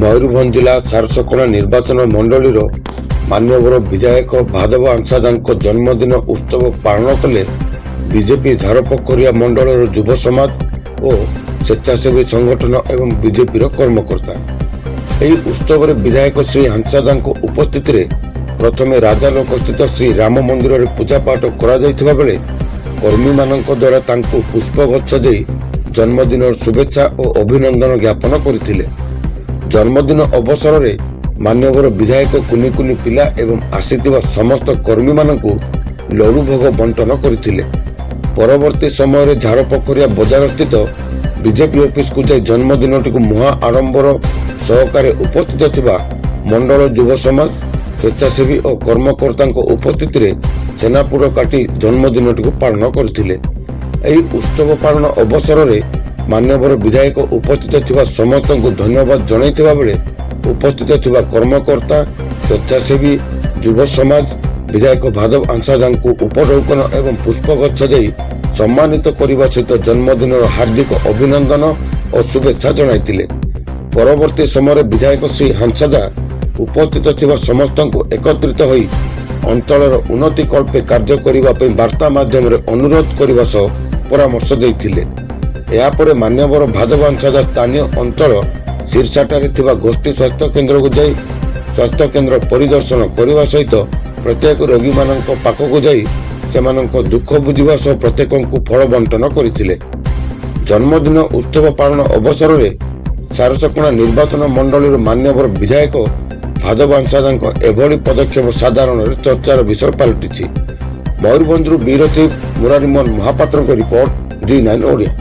ମୟୂରଭଞ୍ଜ ଜିଲ୍ଲା ସାରସକଣା ନିର୍ବାଚନ ମଣ୍ଡଳୀର ମାନ୍ୟବର ବିଧାୟକ ଭାଦବ ଆଂସାଦାଙ୍କ ଜନ୍ମଦିନ ଉତ୍ସବ ପାଳନ କଲେ ବିଜେପି ଝାରପୋଖରିଆ ମଣ୍ଡଳର ଯୁବ ସମାଜ ଓ ସ୍ୱେଚ୍ଛାସେବୀ ସଂଗଠନ ଏବଂ ବିଜେପିର କର୍ମକର୍ତ୍ତା। ଏହି ଉତ୍ସବରେ ବିଧାୟକ ଶ୍ରୀ ହାଂସାଦାଙ୍କ ଉପସ୍ଥିତିରେ ପ୍ରଥମେ ରାଜାଲୋକସ୍ଥିତ ଶ୍ରୀ ରାମ ମନ୍ଦିରରେ ପୂଜାପାଠ କରାଯାଇଥିବା ବେଳେ କର୍ମୀମାନଙ୍କ ଦ୍ୱାରା ତାଙ୍କୁ ପୁଷ୍ପଗଛ ଦେଇ ଜନ୍ମଦିନର ଶୁଭେଚ୍ଛା ଓ ଅଭିନନ୍ଦନ ଜ୍ଞାପନ କରିଥିଲେ। ଜନ୍ମଦିନ ଅବସରରେ ମାନ୍ୟବର ବିଧାୟକ କୁନି କୁନି ପିଲା ଏବଂ ଆସିଥିବା ସମସ୍ତ କର୍ମୀମାନଙ୍କୁ ଲଡୁ ଭୋଗ ବଣ୍ଟନ କରିଥିଲେ। ପରବର୍ତ୍ତୀ ସମୟରେ ଝାରପୋଖରିଆ ବଜାରସ୍ଥିତ ବିଜେପି ଅଫିସକୁ ଯାଇ ଜନ୍ମଦିନଟିକୁ ମହା ଆଡମ୍ବର ସହକାରେ ଉପସ୍ଥିତ ଥିବା ମଣ୍ଡଳ ଯୁବ ସମାଜ, ସ୍ୱେଚ୍ଛାସେବୀ ଓ କର୍ମକର୍ତ୍ତାଙ୍କ ଉପସ୍ଥିତିରେ ଛେନାପୋଡ଼ କାଟି ଜନ୍ମଦିନଟିକୁ ପାଳନ କରିଥିଲେ। ଏହି ଉତ୍ସବ ପାଳନ ଅବସରରେ ମାନ୍ୟବର ବିଧାୟକ ଉପସ୍ଥିତ ଥିବା ସମସ୍ତଙ୍କୁ ଧନ୍ୟବାଦ ଜଣାଇଥିବା ବେଳେ ଉପସ୍ଥିତ ଥିବା କର୍ମକର୍ତ୍ତା, ସ୍ୱେଚ୍ଛାସେବୀ, ଯୁବ ସମାଜ ବିଧାୟକ ଭାଦବ ଆଂସାଦାଙ୍କୁ ଉପଢୌକନ ଏବଂ ପୁଷ୍ପଗଛ ଦେଇ ସମ୍ମାନିତ କରିବା ସହିତ ଜନ୍ମଦିନର ହାର୍ଦ୍ଦିକ ଅଭିନନ୍ଦନ ଓ ଶୁଭେଚ୍ଛା ଜଣାଇଥିଲେ। ପରବର୍ତ୍ତୀ ସମୟରେ ବିଧାୟକ ଶ୍ରୀ ହାଂସାଦା ଉପସ୍ଥିତ ଥିବା ସମସ୍ତଙ୍କୁ ଏକତ୍ରିତ ହୋଇ ଅଞ୍ଚଳର ଉନ୍ନତି କଳ୍ପେ କାର୍ଯ୍ୟ କରିବା ପାଇଁ ବାର୍ତ୍ତା ମାଧ୍ୟମରେ ଅନୁରୋଧ କରିବା ସହ ପରାମର୍ଶ ଦେଇଥିଲେ। ଏହାପରେ ମାନ୍ୟବର ଭାଦବ ଆଂସାଦା ସ୍ଥାନୀୟ ଅଞ୍ଚଳ ଶିରସାଠାରେ ଥିବା ଗୋଷ୍ଠୀ ସ୍ୱାସ୍ଥ୍ୟ କେନ୍ଦ୍ରକୁ ଯାଇ ସ୍ୱାସ୍ଥ୍ୟ କେନ୍ଦ୍ର ପରିଦର୍ଶନ କରିବା ସହିତ ପ୍ରତ୍ୟେକ ରୋଗୀମାନଙ୍କ ପାଖକୁ ଯାଇ ସେମାନଙ୍କ ଦୁଃଖ ବୁଝିବା ସହ ପ୍ରତ୍ୟେକଙ୍କୁ ଫଳ ବଣ୍ଟନ କରିଥିଲେ। ଜନ୍ମଦିନ ଉତ୍ସବ ପାଳନ ଅବସରରେ ସାରସକଣା ନିର୍ବାଚନ ମଣ୍ଡଳୀର ମାନ୍ୟବର ବିଧାୟକ ଭାଦବ ଆଂସାଦାଙ୍କ ଏଭଳି ପଦକ୍ଷେପ ସାଧାରଣରେ ଚର୍ଚ୍ଚାର ବିଷୟ ପାଲଟିଛି। ମୟୂରଭଞ୍ଜରୁ ବ୍ୟୁରୋ ଚିଫ୍ ମୁରାରୀ ମୋହନ ମହାପାତ୍ରଙ୍କ ରିପୋର୍ଟ, G9 ଓଡ଼ିଆ।